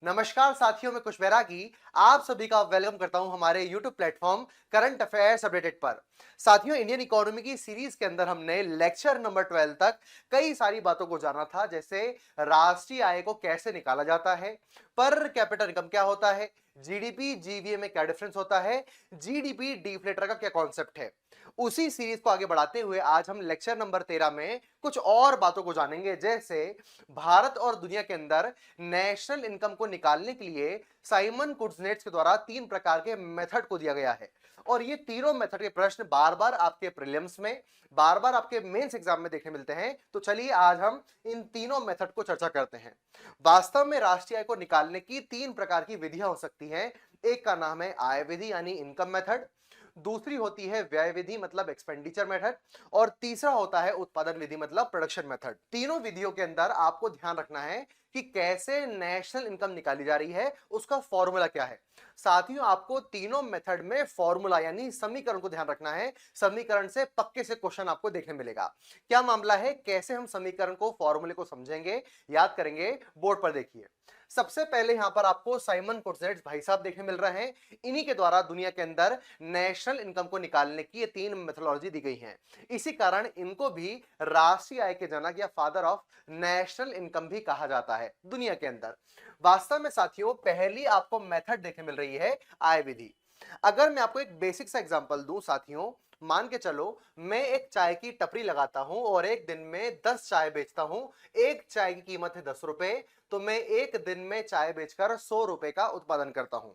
नमस्कार साथियों, मैं कुश बैरागी आप सभी का वेलकम करता हूं हमारे YouTube platform current affairs updated पर। साथियों, इंडियन इकोनॉमी की सीरीज के अंदर हमने लेक्चर नंबर 12 तक कई सारी बातों को जाना था, जैसे राष्ट्रीय आय को कैसे निकाला जाता है, पर कैपिटल इनकम क्या होता है, जीडीपी जीवीए में क्या डिफरेंस होता है, जीडीपी डिफ्लेटर का क्या कॉन्सेप्ट है। उसी सीरीज को आगे बढ़ाते हुए आज हम लेक्चर नंबर 13 में कुछ और बातों को जानेंगे, जैसे भारत और दुनिया के अंदर नेशनल इनकम को निकालने के लिए साइमन कुर्जनेट्स के द्वारा तीन प्रकार के मेथड को दिया गया है। और ये तीनों मेथड के प्रश्न बार बार आपके प्रीलिम्स में, बार बार आपके मेंस एग्जाम में देखने मिलते हैं। तो चलिए आज हम इन तीनों मेथड को चर्चा करते हैं। वास्तव में राष्ट्रीय आय को निकालने की तीन प्रकार की विधियां हो सकती हैं। एक का नाम है आय विधि यानी इनकम मेथड, दूसरी होती है व्यय विधि मतलब एक्सपेंडिचर मेथड, और तीसरा होता है उत्पादन विधि मतलब प्रोडक्शन मेथड। तीनों विधियों के अंदर आपको ध्यान रखना है कि कैसे नेशनल इनकम निकाली जा रही है, उसका फॉर्मूला क्या है। साथियों, आपको तीनों मेथड में फॉर्मूला यानी समीकरण को ध्यान रखना है। समीकरण से पक्के से क्वेश्चन आपको देखने मिलेगा। क्या मामला है, कैसे हम समीकरण को, फॉर्मूले को समझेंगे, याद करेंगे, बोर्ड पर देखिए। सबसे पहले यहां पर आपको साइमन कुर्जनेट्स भाई साहब देखने मिल रहे हैं। इन्हीं के द्वारा दुनिया के अंदर नेशनल इनकम को निकालने की ये तीन मेथोडोलॉजी दी गई हैं। इसी कारण इनको भी राष्ट्रीय आय के जनक या फादर ऑफ नेशनल इनकम भी कहा जाता है दुनिया के अंदर। वास्तव में साथियों, पहली आपको मेथड देखने मिल रही है आय विधि। अगर मैं आपको एक बेसिक सा एग्जांपल दूं साथियों, मान के चलो मैं एक चाय की टपरी लगाता हूं और एक दिन में 10 चाय बेचता हूं। एक चाय की कीमत है 10 रुपए, तो मैं एक दिन में चाय बेचकर 100 रुपए का उत्पादन करता हूं।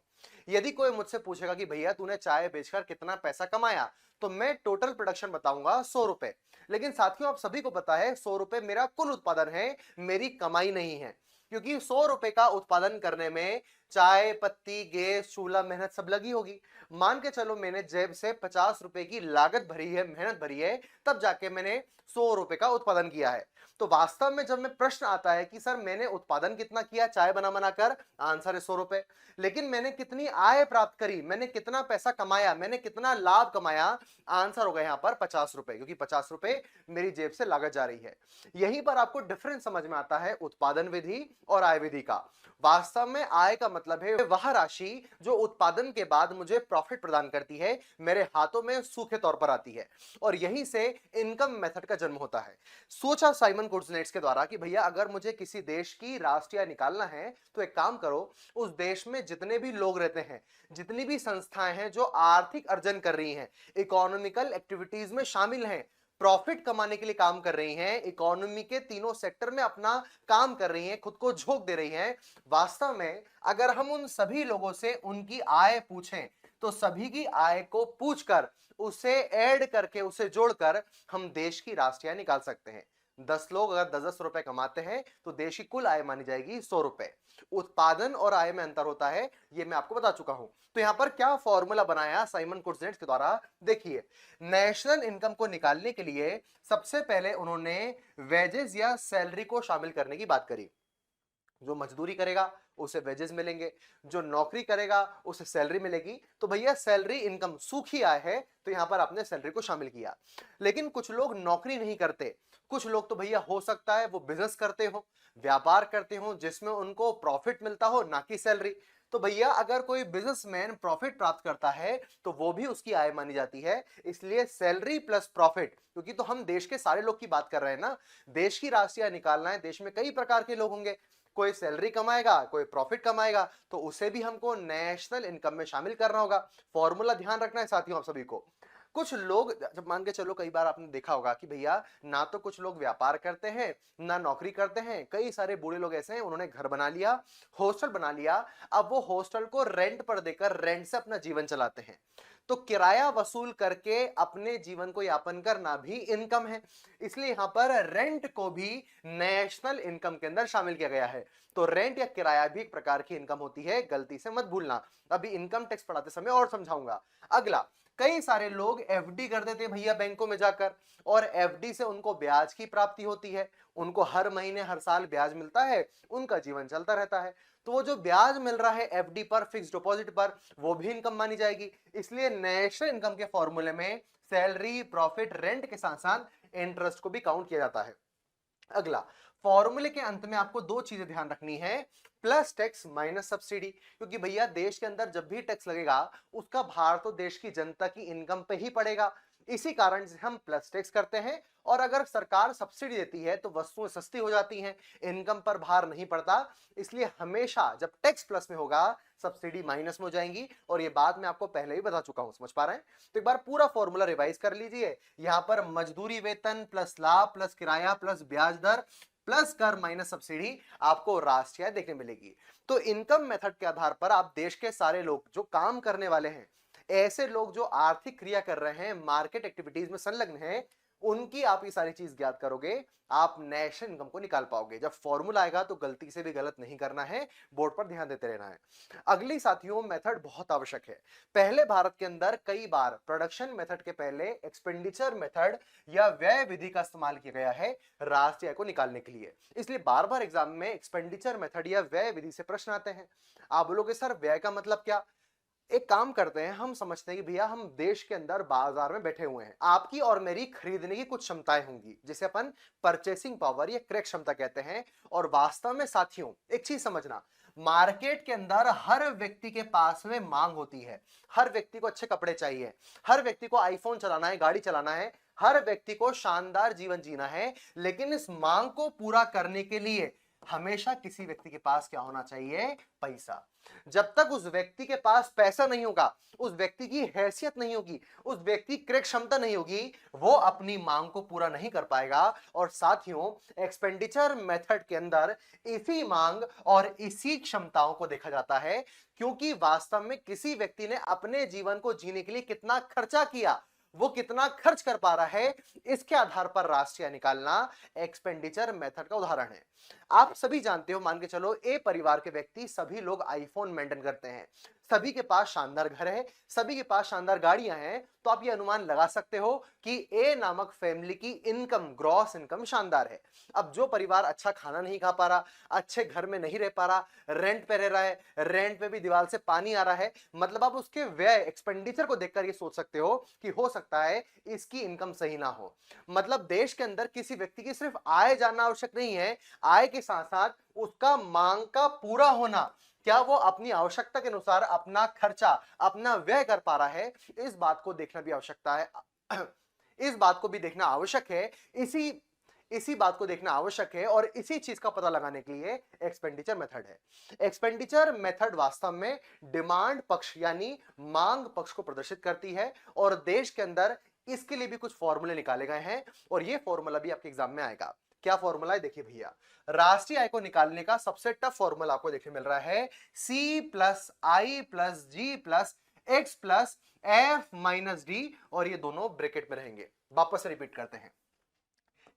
यदि कोई मुझसे पूछेगा कि भैया तूने चाय बेचकर कितना पैसा कमाया, तो मैं टोटल प्रोडक्शन बताऊंगा 100 रुपए। लेकिन साथियों, आप सभी को पता है 100 रुपए मेरा कुल उत्पादन है, मेरी कमाई नहीं है। क्योंकि 100 रुपए का उत्पादन करने में चाय पत्ती, गैस, चूल्हा, मेहनत सब लगी होगी। मान के चलो मैंने जेब से 50 रुपए की लागत भरी है, मेहनत भरी है, तब जाके मैंने 100 रुपए का उत्पादन किया है। तो वास्तव में जब में प्रश्न आता है कि सर मैंने उत्पादन कितना किया चाय बना बनाकर, आंसर है 100 रुपए। लेकिन मैंने कितनी आय प्राप्त करी, मैंने कितना पैसा कमाया, मैंने कितना लाभ कमाया, आंसर होगा यहां पर 50 रुपए, क्योंकि 50 रुपए मेरी जेब से लागत जा रही है। यहीं पर आपको डिफरेंस समझ में आता है उत्पादन विधि और आय विधि का। वास्तव में आय का मतलब है वह राशि जो उत्पादन के बाद मुझे प्रॉफिट प्रदान करती है, मेरे हाथों में सूखे तौर पर आती है। और यहीं से इनकम मेथड का जन्म होता है। सोचा साइमन कुर्जनेट्स के द्वारा कि भैया अगर मुझे किसी देश की राष्ट्रीय आय निकालना है तो एक काम करो, उस देश में जितने भी लोग रहते हैं, जितनी भी संस्थाएं हैं जो आर्थिक अर्जन कर रही हैं, इकोनॉमिकल एक्टिविटीज में शामिल हैं, प्रॉफिट कमाने के लिए काम कर रही हैं, इकोनॉमी के तीनों सेक्टर में अपना काम कर रही हैं, खुद को झोंक दे रही हैं। वास्तव में अगर हम उन सभी लोगों से उनकी आय पूछें, तो सभी की आय को पूछकर उसे ऐड करके, उसे जोड़कर हम देश की राष्ट्रीय आय निकाल सकते हैं। 10 लोग अगर 10-10 रुपए कमाते हैं तो देश की कुल आय मानी जाएगी 100 रुपए। उत्पादन और आय में अंतर होता है, यह मैं आपको बता चुका हूं। तो यहां पर क्या फॉर्मूला बनाया साइमन कुर्जनेट्स के द्वारा, देखिए। नेशनल इनकम को निकालने के लिए सबसे पहले उन्होंने वेजेस या सैलरी को शामिल करने की बात करी। जो मजदूरी करेगा उसे वेजेस मिलेंगे, जो नौकरी करेगा उसे सैलरी मिलेगी। तो भैया सैलरी इनकम सूखी आय है, तो यहां पर आपने सैलरी को शामिल किया। लेकिन कुछ लोग नौकरी नहीं करते, कुछ लोग तो भैया हो सकता है वो बिजनेस करते हो, व्यापार करते हो, जिसमें उनको प्रॉफिट मिलता हो ना कि सैलरी। तो भैया अगर कोई बिजनेसमैन प्रॉफिट प्राप्त करता है तो वो भी उसकी आय मानी जाती है। इसलिए सैलरी प्लस प्रॉफिट, क्योंकि तो हम देश के सारे लोग की बात कर रहे हैं ना, देश की राष्ट्रीय आय निकालना है, देश में कई प्रकार के लोग होंगे, कोई सैलरी कमाएगा, कोई प्रॉफिट कमाएगा, तो उसे भी हमको नेशनल इनकम में शामिल करना होगा। फॉर्मूला ध्यान रखना है साथियों आप सभी को। कुछ लोग, जब मान के चलो, कई बार आपने देखा होगा कि भैया ना तो कुछ लोग व्यापार करते हैं ना नौकरी करते हैं। कई सारे बूढ़े लोग ऐसे हैं, उन्होंने घर बना लिया, हॉस्टल बना लिया, अब वो हॉस्टल को रेंट पर देकर रेंट से अपना जीवन चलाते हैं। तो किराया वसूल करके अपने जीवन को यापन करना भी इनकम है। इसलिए यहां पर रेंट को भी नेशनल इनकम के अंदर शामिल किया गया है। तो रेंट या किराया भी एक प्रकार की इनकम होती है, गलती से मत भूलना। अभी इनकम टैक्स पढ़ाते समय और समझाऊंगा। अगला, कई सारे लोग एफडी कर देते हैं भैया बैंकों में जाकर, और एफडी से उनको ब्याज की प्राप्ति होती है, उनको हर महीने हर साल ब्याज मिलता है, उनका जीवन चलता रहता है। तो वो जो ब्याज मिल रहा है एफडी पर, फिक्स डिपॉजिट पर, वो भी इनकम मानी जाएगी। इसलिए नेशनल इनकम के फॉर्मूले में सैलरी, प्रॉफिट, रेंट के साथ साथ इंटरेस्ट को भी काउंट किया जाता है। अगला, फॉर्मूले के अंत में आपको दो चीजें ध्यान रखनी है। प्लस टैक्स माइनस सब्सिडी, क्योंकि भैया देश के अंदर जब भी टैक्स लगेगा उसका भार तो देश की जनता की इनकम पे ही पड़ेगा। इसी कारण से हम प्लस टैक्स करते हैं। और अगर सरकार सब्सिडी देती है तो वस्तुएं सस्ती हो जाती हैं, इनकम पर भार नहीं पड़ता। इसलिए हमेशा जब टैक्स प्लस में होगा सब्सिडी माइनस में हो जाएंगी। और ये बात मैं आपको पहले ही बता चुका हूं, समझ पा रहे हैं? तो एक बार पूरा फॉर्मूला रिवाइज कर लीजिए। यहां पर मजदूरी वेतन प्लस लाभ प्लस किराया प्लस ब्याज दर प्लस कर माइनस सब्सिडी आपको राष्ट्रीय आय देखने मिलेगी। तो इनकम मेथड के आधार पर आप देश के सारे लोग जो काम करने वाले हैं, ऐसे लोग जो आर्थिक क्रिया कर रहे हैं, मार्केट एक्टिविटीज में संलग्न हैं, उनकी आप ये सारी चीज ज्ञात करोगे, आप नेशनल इनकम को निकाल पाओगे। जब फॉर्मूला आएगा तो गलती से भी गलत नहीं करना है, बोर्ड पर ध्यान देते रहना है। अगली साथियों मेथड बहुत आवश्यक है। पहले भारत के अंदर कई बार प्रोडक्शन मेथड के पहले एक्सपेंडिचर मेथड या व्यय विधि का इस्तेमाल किया गया है राष्ट्रीय आय को निकालने के लिए। इसलिए बार बार एग्जाम में एक्सपेंडिचर मेथड या व्यय विधि से प्रश्न आते हैं। आप बोलोगे सर व्यय का मतलब क्या? एक काम करते हैं, हम समझते हैं कि भैया हम देश के अंदर बाजार में बैठे हुए हैं, आपकी और मेरी खरीदने की कुछ क्षमताएं होंगी जिसे अपन परचेसिंग पावर या क्रय क्षमता कहते हैं। और वास्तव में साथियों एक चीज समझना, मार्केट के अंदर हर व्यक्ति के पास में मांग होती है। हर व्यक्ति को अच्छे कपड़े चाहिए, हर व्यक्ति को आईफोन चलाना है, गाड़ी चलाना है, हर व्यक्ति को शानदार जीवन जीना है। लेकिन इस मांग को पूरा करने के लिए हमेशा किसी व्यक्ति के पास क्या होना चाहिए? पैसा। जब तक उस व्यक्ति के पास पैसा नहीं होगा, उस व्यक्ति की हैसियत नहीं होगी, उस व्यक्ति की क्रय क्षमता नहीं होगी, वो अपनी मांग को पूरा नहीं कर पाएगा। और साथियों एक्सपेंडिचर मेथड के अंदर इसी मांग और इसी क्षमताओं को देखा जाता है, क्योंकि वास्तव में किसी व्यक्ति ने अपने जीवन को जीने के लिए कितना खर्चा किया, वो कितना खर्च कर पा रहा है, इसके आधार पर राष्ट्रीय आय निकालना एक्सपेंडिचर मेथड का उदाहरण है। आप सभी जानते हो, मान के चलो ए परिवार के व्यक्ति सभी लोग आईफोन मेंटेन करते हैं, सभी के पास शानदार घर है, सभी के पास शानदार गाड़ियां हैं, तो आप ये अनुमान लगा सकते हो कि ए नामक फैमिली की इनकम, ग्रॉस इनकम शानदार है। अब जो परिवार अच्छा खाना नहीं खा पा रहा, अच्छे घर में नहीं रह पा रहा, रेंट पे रह रहा है, रेंट पे भी दीवार से पानी आ रहा है, मतलब आप उसके व्यय एक्सपेंडिचर को देखकर ये सोच सकते हो कि हो सकता है इसकी इनकम सही ना हो। मतलब देश के अंदर किसी व्यक्ति की सिर्फ आय जानना आवश्यक नहीं है, आय के साथ साथ उसका मांग का पूरा होना, क्या वो अपनी आवश्यकता के अनुसार अपना खर्चा, अपना व्यय कर पा रहा है, इस बात को देखना भी आवश्यकता है। इस बात को भी देखना आवश्यक है। इसी बात को देखना आवश्यक है और इसी चीज का पता लगाने के लिए एक्सपेंडिचर मेथड है। एक्सपेंडिचर मेथड वास्तव में डिमांड पक्ष यानी मांग पक्ष को प्रदर्शित करती है और देश के अंदर इसके लिए भी कुछ फॉर्मूले निकाले गए हैं और ये फॉर्मूला भी आपके एग्जाम में आएगा। क्या फॉर्मूला है? देखिए भैया, राष्ट्रीय आय को निकालने का सबसे टफ फॉर्मूला आपको देखने मिल रहा है, C plus I plus G plus X plus F minus D, और ये दोनों ब्रैकेट में रहेंगे। वापस से रिपीट करते हैं,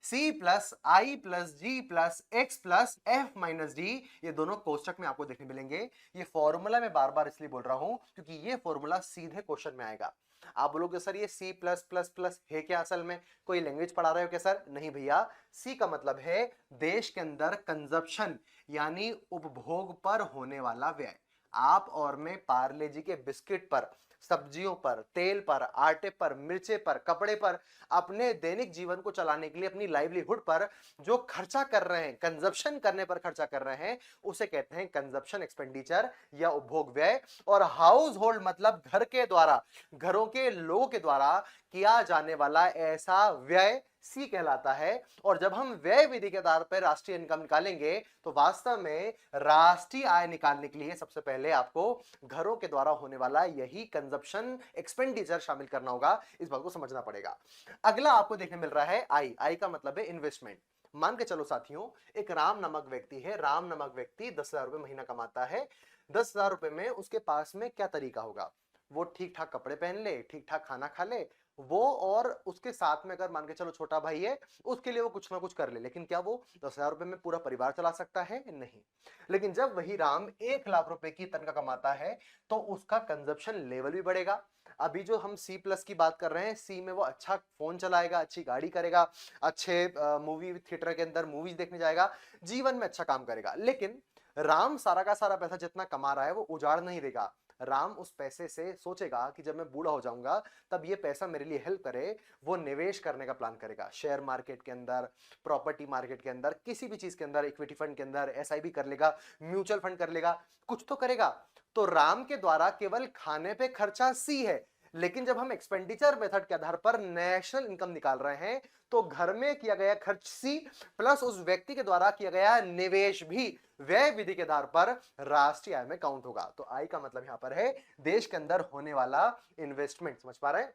C plus I plus G plus X plus F minus D, ये दोनों कोष्टक में आपको देखने मिलेंगे। ये फॉर्मूला मैं बार बार इसलिए बोल रहा हूं क्योंकि ये फॉर्मूला सीधे क्वेश्चन में आएगा। आप बोलोगे सर ये C प्लस प्लस प्लस है क्या? असल में कोई लैंग्वेज पढ़ा रहे हो क्या सर? नहीं भैया, C का मतलब है देश के अंदर कंजप्शन यानी उपभोग पर होने वाला व्यय। आप और मैं पार्ले जी के बिस्किट पर, सब्जियों पर, तेल पर, आटे पर, मिर्चे पर, कपड़े पर, अपने दैनिक जीवन को चलाने के लिए, अपनी लाइवलीहुड पर जो खर्चा कर रहे हैं, कंजप्शन करने पर खर्चा कर रहे हैं, उसे कहते हैं कंजप्शन एक्सपेंडिचर या उपभोग व्यय। और हाउस होल्ड मतलब घर के द्वारा, घरों के लोगों के द्वारा किया जाने वाला ऐसा व्यय सी कहलाता है। और जब हम व्यय विधि के आधार पर राष्ट्रीय इनकम निकालेंगे तो वास्तव में राष्ट्रीय आय निकालने के लिए सबसे पहले आपको घरों के द्वारा होने वाला यही कंजप्शन एक्सपेंडिचर शामिल करना होगा। इस बात को समझना पड़ेगा। अगला आपको देखने मिल रहा है आई। आई का मतलब है इन्वेस्टमेंट। मान के चलो साथियों, एक राम नामक व्यक्ति है। राम नामक व्यक्ति 10,000 रुपए महीना कमाता है। 10,000 रुपए में उसके पास में क्या तरीका होगा? वो ठीक ठाक कपड़े पहन ले, ठीक ठाक खाना खा ले, वो और उसके साथ में अगर मान के चलो छोटा भाई है, उसके लिए वो कुछ ना कुछ कर ले। लेकिन क्या वो 10,000 रुपए में पूरा परिवार चला सकता है? नहीं। लेकिन जब वही राम 1,00,000 रुपए की तनख्वाह कमाता है तो उसका कंजप्शन लेवल भी बढ़ेगा। अभी जो हम C प्लस की बात कर रहे हैं, C में वो अच्छा फोन चलाएगा, अच्छी गाड़ी करेगा, अच्छे मूवी थिएटर के अंदर मूवीज देखने जाएगा, जीवन में अच्छा काम करेगा। लेकिन राम सारा का सारा पैसा जितना कमा रहा है वो उजाड़ नहीं देगा। राम उस पैसे से सोचेगा कि जब मैं बूढ़ा हो जाऊंगा तब ये पैसा मेरे लिए हेल्प करे, वो निवेश करने का प्लान करेगा, शेयर मार्केट के अंदर, प्रॉपर्टी मार्केट के अंदर, किसी भी चीज के अंदर, इक्विटी फंड के अंदर, एसआईपी कर लेगा, म्यूचुअल फंड कर लेगा, कुछ तो करेगा। तो राम के द्वारा केवल खाने पे खर्चा सी है, लेकिन जब हम एक्सपेंडिचर मेथड के आधार पर नेशनल इनकम निकाल रहे हैं तो घर में किया गया खर्च सी प्लस उस व्यक्ति के द्वारा किया गया निवेश भी व्यय विधि के आधार पर राष्ट्रीय आय में काउंट होगा। तो आय का मतलब यहां पर है देश के अंदर होने वाला इन्वेस्टमेंट। समझ पा रहे हैं?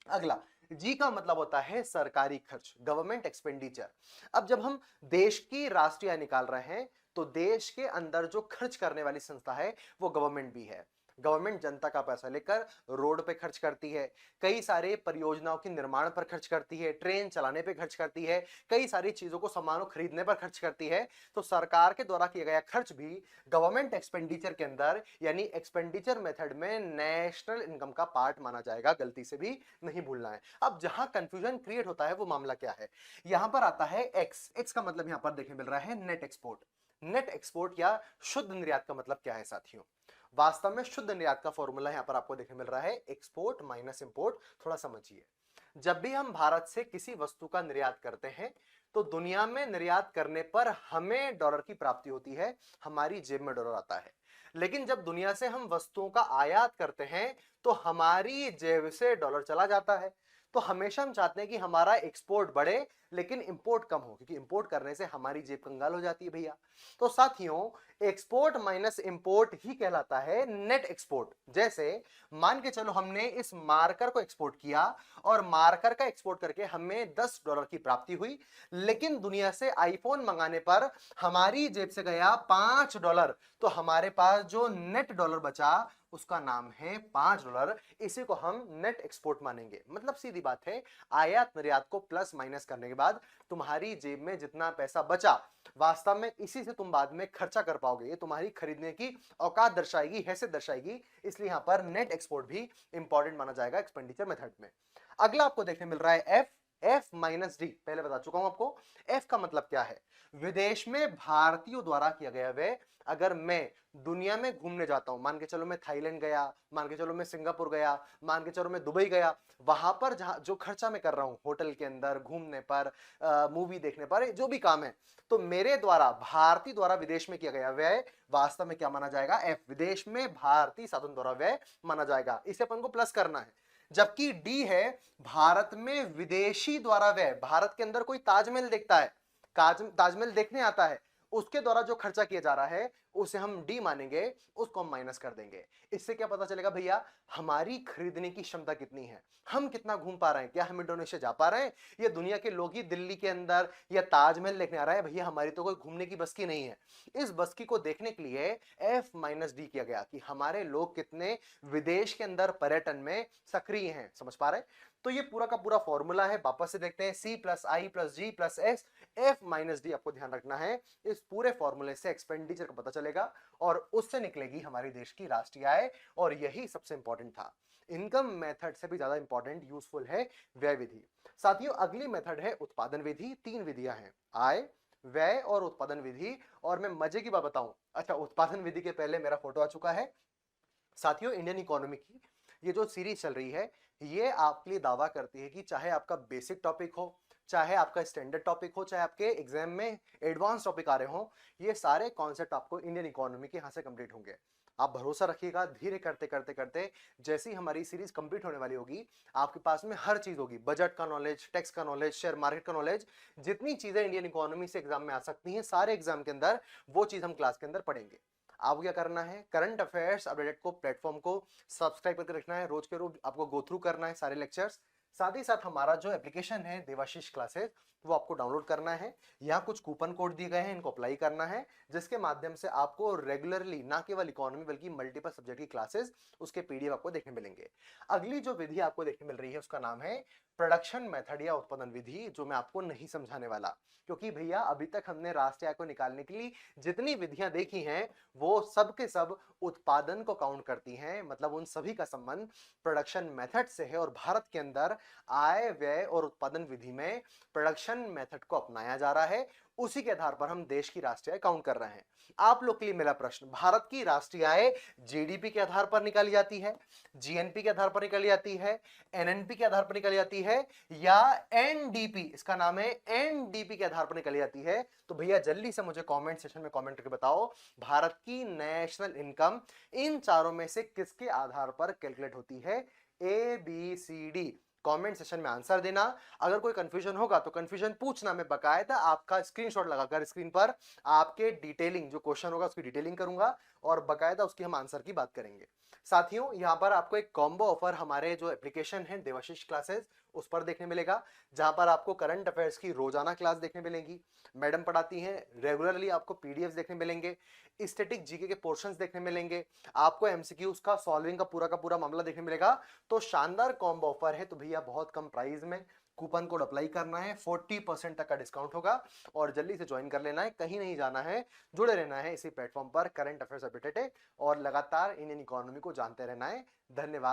अगला जी का मतलब होता है सरकारी खर्च, गवर्नमेंट एक्सपेंडिचर। अब जब हम देश की राष्ट्रीय आय निकाल रहे हैं तो देश के अंदर जो खर्च करने वाली संस्था है वो गवर्नमेंट भी है। गवर्नमेंट जनता का पैसा लेकर रोड पे खर्च करती है, कई सारे परियोजनाओं के निर्माण पर खर्च करती है, ट्रेन चलाने पे खर्च करती है, कई सारी चीजों को सामानों खरीदने पर खर्च करती है। तो सरकार के द्वारा किया गया खर्च भी गवर्नमेंट एक्सपेंडिचर के अंदर यानी एक्सपेंडिचर मेथड में नेशनल इनकम का पार्ट माना जाएगा, गलती से भी नहीं भूलना है। अब जहां कंफ्यूजन क्रिएट होता है वो मामला क्या है, यहां पर आता है एक्स। एक्स का मतलब यहां पर देखने मिल रहा है नेट एक्सपोर्ट। नेट एक्सपोर्ट या शुद्ध निर्यात का मतलब क्या है साथियों? वास्तव में शुद्ध निर्यात का फॉर्मूला यहां पर आपको देखने मिल रहा है एक्सपोर्ट माइनस इंपोर्ट। थोड़ा समझिए, जब भी हम भारत से किसी वस्तु का निर्यात करते हैं तो दुनिया में निर्यात करने पर हमें डॉलर की प्राप्ति होती है, हमारी जेब में डॉलर आता है। लेकिन जब दुनिया से हम वस्तुओं का आयात करते हैं तो हमारी जेब से डॉलर चला जाता है। तो हमेशा हम चाहते हैं कि हमारा एक्सपोर्ट बढ़े लेकिन इंपोर्ट कम हो, क्योंकि इंपोर्ट करने से हमारी जेब कंगाल हो जाती है भैया। तो साथियों एक्सपोर्ट माइनस इंपोर्ट ही कहलाता है नेट एक्सपोर्ट। जैसे मान के चलो हमने इस मार्कर को एक्सपोर्ट किया और मार्कर का एक्सपोर्ट करके हमें $10 की प्राप्ति हुई, लेकिन दुनिया से आईफोन मंगाने पर हमारी जेब से गया $5। तो हमारे पास जो नेट डॉलर बचा उसका नाम है $5। इसी को हम नेट एक्सपोर्ट मानेंगे। मतलब सीधी बात है, आयात निर्यात को प्लस माइनस करने के बाद तुम्हारी जेब में जितना पैसा बचा वास्तव में इसी से तुम बाद में खर्चा कर पाओगे, ये तुम्हारी खरीदने की औकात दर्शाएगी, हैसियत दर्शाएगी। इसलिए यहां पर नेट एक्सपोर्ट भी इंपॉर्टेंट माना जाएगा एक्सपेंडिचर मेथड में। अगला आपको देखने मिल रहा है एफ। एफ माइनस डी पहले बता चुका हूं आपको। एफ का मतलब क्या है? विदेश में भारतीयों द्वारा किया गया व्यय। अगर मैं दुनिया में घूमने जाता हूं, मान के चलो मैं थाईलैंड गया, मान के चलो मैं सिंगापुर गया, मान के चलो मैं दुबई गया, वहां पर जहां जो खर्चा मैं कर रहा हूं होटल के अंदर, घूमने पर, मूवी देखने पर, जो भी काम है, तो मेरे द्वारा भारतीय द्वारा विदेश में किया गया व्यय वास्तव में क्या माना जाएगा? एफ। विदेश में भारतीय साधन द्वारा व्यय माना जाएगा, इसे अपन को प्लस करना है। जबकि डी है भारत में विदेशी द्वारा व्यय। भारत के अंदर कोई ताजमहल देखता है, ताजमहल देखने आता है, उसके द्वारा जो खर्चा किया जा रहा है उसे हम डी मानेंगे, उसको हम माइनस कर देंगे। इससे क्या पता चलेगा भैया हमारी खरीदने की क्षमता कितनी है, हम कितना घूम पा रहे हैं, क्या हम इंडोनेशिया जा पा रहे हैं, या दुनिया के लोग ही दिल्ली के अंदर या ताजमहल देखने आ रहा है। भैया हमारी तो कोई घूमने की बस की नहीं है। इस बस की को देखने के लिए एफ माइनस डी किया गया कि हमारे लोग कितने विदेश के अंदर पर्यटन में सक्रिय हैं। समझ पा रहे हैं? तो ये पूरा का पूरा फॉर्मूला है, वापस से देखते हैं। C plus I plus G plus S, F minus D आपको ध्यान रखना है। इस पूरे फॉर्मूले से एक्सपेंडिचर का पता चलेगा और उससे निकलेगी हमारे देश की राष्ट्रीय आय, और यही सबसे इंपॉर्टेंट था। इनकम मेथड से भी ज्यादा इंपॉर्टेंट यूजफुल है व्यय विधि। साथियों अगली मेथड है उत्पादन विधि। 3 विधियां हैं, आय, व्यय और उत्पादन विधि। और मैं मजे की बात बताऊं, अच्छा उत्पादन विधि के पहले मेरा फोटो आ चुका है। साथियों इंडियन इकोनॉमी की ये जो सीरीज चल रही है ये आपके लिए दावा करती है कि चाहे आपका बेसिक टॉपिक हो, चाहे आपका स्टैंडर्ड टॉपिक हो, चाहे आपके एग्जाम में एडवांस टॉपिक आ रहे हो, ये सारे कॉन्सेप्ट आपको इंडियन इकोनॉमी के यहाँ से कंप्लीट होंगे। आप भरोसा रखिएगा, धीरे करते करते करते जैसे ही हमारी सीरीज कंप्लीट होने वाली होगी आपके पास में हर चीज होगी, बजट का नॉलेज, टैक्स का नॉलेज, शेयर मार्केट का नॉलेज, जितनी चीजें इंडियन इकोनॉमी से एग्जाम में आ सकती हैं सारे एग्जाम के अंदर वो चीज हम क्लास के अंदर पढ़ेंगे। आपको क्या करना है, करंट अफेयर्स अपडेटेड को प्लेटफॉर्म को सब्सक्राइब करके रखना है, रोज के रोज आपको गो थ्रू करना है सारे लेक्चर्स। साथ ही साथ हमारा जो एप्लीकेशन है देवाशीष क्लासेस वो आपको डाउनलोड करना है। यहाँ कुछ कूपन कोड दिए गए हैं, इनको अप्लाई करना है, जिसके माध्यम से आपको रेगुलरली ना केवल इकोनॉमी बल्कि मल्टीपल सब्जेक्ट की क्लासेस उसके पीडीएफ आपको देखने मिलेंगे। अगली जो विधि आपको देखने मिल रही है उसका नाम है प्रोडक्शन मेथड या उत्पादन विधि, जो मैं आपको नहीं समझाने वाला, क्योंकि भैया अभी तक हमने राष्ट्रीय आय को निकालने के लिए जितनी विधियां देखी हैं वो सब के सब उत्पादन को काउंट करती हैं। मतलब उन सभी का संबंध प्रोडक्शन मेथड से है और भारत के अंदर आय व्यय और उत्पादन विधि में प्रोडक्शन मेथड को अपनाया जा रहा है, उसी के आधार पर हम देश की राष्ट्रीय आय काउंट कर रहे हैं। आप लोग के लिए मेरा प्रश्न, भारत की राष्ट्रीय आय जीडीपी के आधार पर निकाली जाती है, जीएनपी के आधार पर निकाली जाती है, एनएनपी के आधार पर निकाली जाती है, या एनडीपी, इसका नाम है एनडीपी के आधार पर निकाली जाती है? तो भैया जल्दी से मुझे कमेंट सेक्शन में कमेंट करके बताओ, भारत की नेशनल इनकम इन चारों में से किसके आधार पर कैलकुलेट होती है? A B C D. Comment session में आंसर देना। अगर कोई कंफ्यूजन होगा तो कंफ्यूजन पूछना, मैं बकायदा आपका स्क्रीनशॉट लगाकर स्क्रीन पर आपके डिटेलिंग जो क्वेश्चन होगा उसकी डिटेलिंग करूंगा और बकायदा उसकी हम आंसर की बात करेंगे। साथियों, यहां पर आपको एक कॉम्बो ऑफर हमारे जो एप्लीकेशन है देवाशीष क्लासेस उस पर देखने मिलेगा, जहां पर आपको करंट अफेयर्स की रोजाना क्लास देखने मिलेंगी, मैडम पढ़ाती हैं रेगुलरली, आपको पीडीएफ देखने मिलेंगे, स्टैटिक जीके के पोर्शंस देखने मिलेंगे, आपको एमसीक्यूज का सॉल्विंग का पूरा मामला देखने मिलेगा। तो शानदार कॉम्बो ऑफर है। तो भैया बहुत कम प्राइस में कूपन कोड अप्लाई करना है, 40% तक का डिस्काउंट होगा और जल्दी से ज्वाइन कर लेना है, कहीं नहीं जाना है, जुड़े रहना है इसी प्लेटफॉर्म पर करंट अफेयर्स अपडेटेड और लगातार इंडियन इकोनॉमी को जानते रहना है। धन्यवाद।